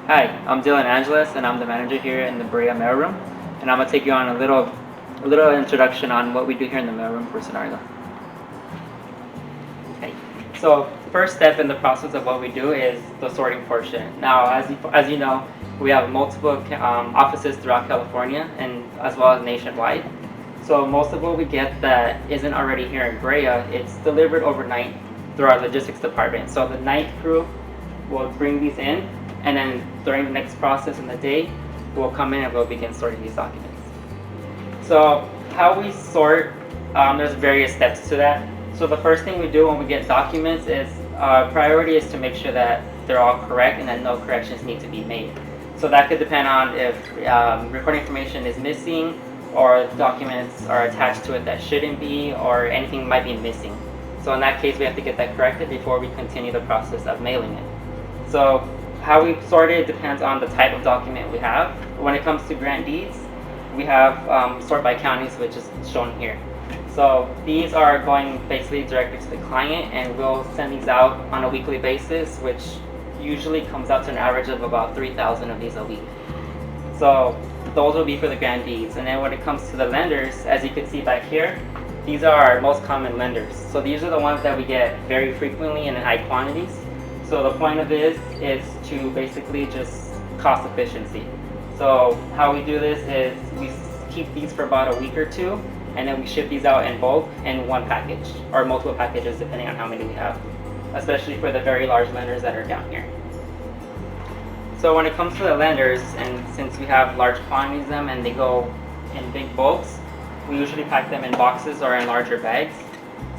Hi, I'm Dylan Angeles, and I'm the manager here in the Brea Mailroom, and I'm gonna take you on a little introduction on what we do here in the mailroom for Sonargo. Okay, so first step in the process of what we do is the sorting portion. Now, as you know, we have multiple offices throughout California and as well as nationwide. So most of what we get that isn't already here in Brea, it's delivered overnight through our logistics department. So the night crew will bring these in, and then during the next process in the day, we'll come in and we'll begin sorting these documents. So how we sort, there's various steps to that. So the first thing we do when we get documents is, priority is to make sure that they're all correct and that no corrections need to be made. So that could depend on if recording information is missing, or documents are attached to it that shouldn't be, or anything might be missing. So in that case, we have to get that corrected before we continue the process of mailing it. So how we sort it depends on the type of document we have. When it comes to grant deeds, we have sort by counties, which is shown here. So these are going basically directly to the client, and we'll send these out on a weekly basis, which usually comes out to an average of about 3,000 of these a week. So those will be for the grant deeds. And then when it comes to the lenders, as you can see back here, these are our most common lenders. So these are the ones that we get very frequently and in high quantities. So the point of this is to basically just cost efficiency. So how we do this is we keep these for about a week or two, and then we ship these out in bulk in one package, or multiple packages depending on how many we have, especially for the very large lenders that are down here. So when it comes to the lenders, and since we have large quantities of them and they go in big bulks, we usually pack them in boxes or in larger bags.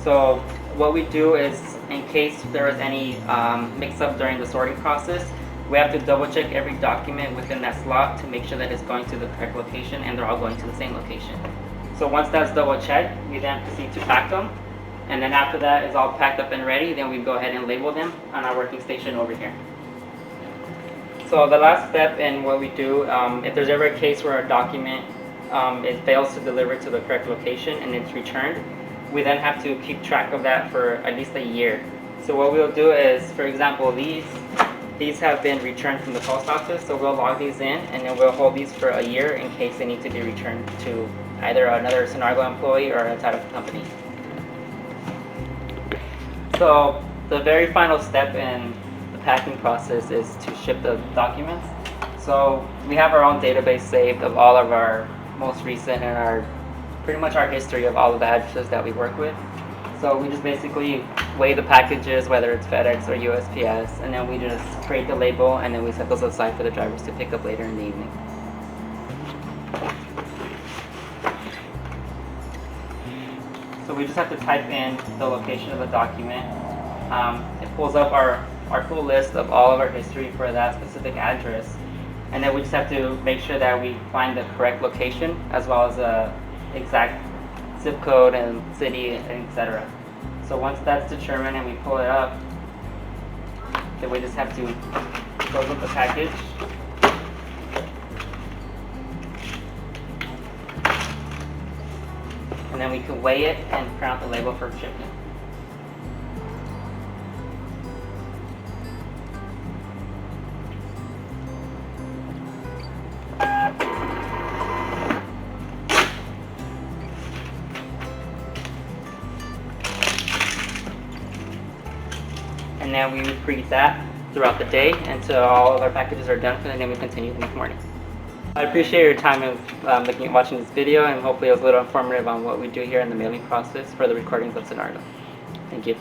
So what we do is, in case there was any mix-up during the sorting process, we have to double check every document within that slot to make sure that it's going to the correct location and they're all going to the same location. So once that's double checked, we then proceed to pack them, and then after that is all packed up and ready, then we go ahead and label them on our working station over here. So the last step in what we do, if there's ever a case where a document it fails to deliver to the correct location and it's returned, we then have to keep track of that for at least a year. So what we'll do is, for example, these have been returned from the post office, so we'll log these in and then we'll hold these for a year in case they need to be returned to either another Sonargo employee or a title company. So the very final step in the packing process is to ship the documents. So we have our own database saved of all of our most recent and pretty much our history of all of the addresses that we work with. So we just basically weigh the packages, whether it's FedEx or USPS, and then we just create the label, and then we set those aside for the drivers to pick up later in the evening. So we just have to type in the location of the document. It pulls up our full list of all of our history for that specific address, and then we just have to make sure that we find the correct location as well as the exact zip code and city, etc. So once that's determined and we pull it up, then we just have to close up the package. And then we can weigh it and print out the label for shipment. And then we repeat that throughout the day until all of our packages are done, and then we continue the next morning. I appreciate your time of watching this video, and hopefully it was a little informative on what we do here in the mailing process for the recordings of Sonargo. Thank you.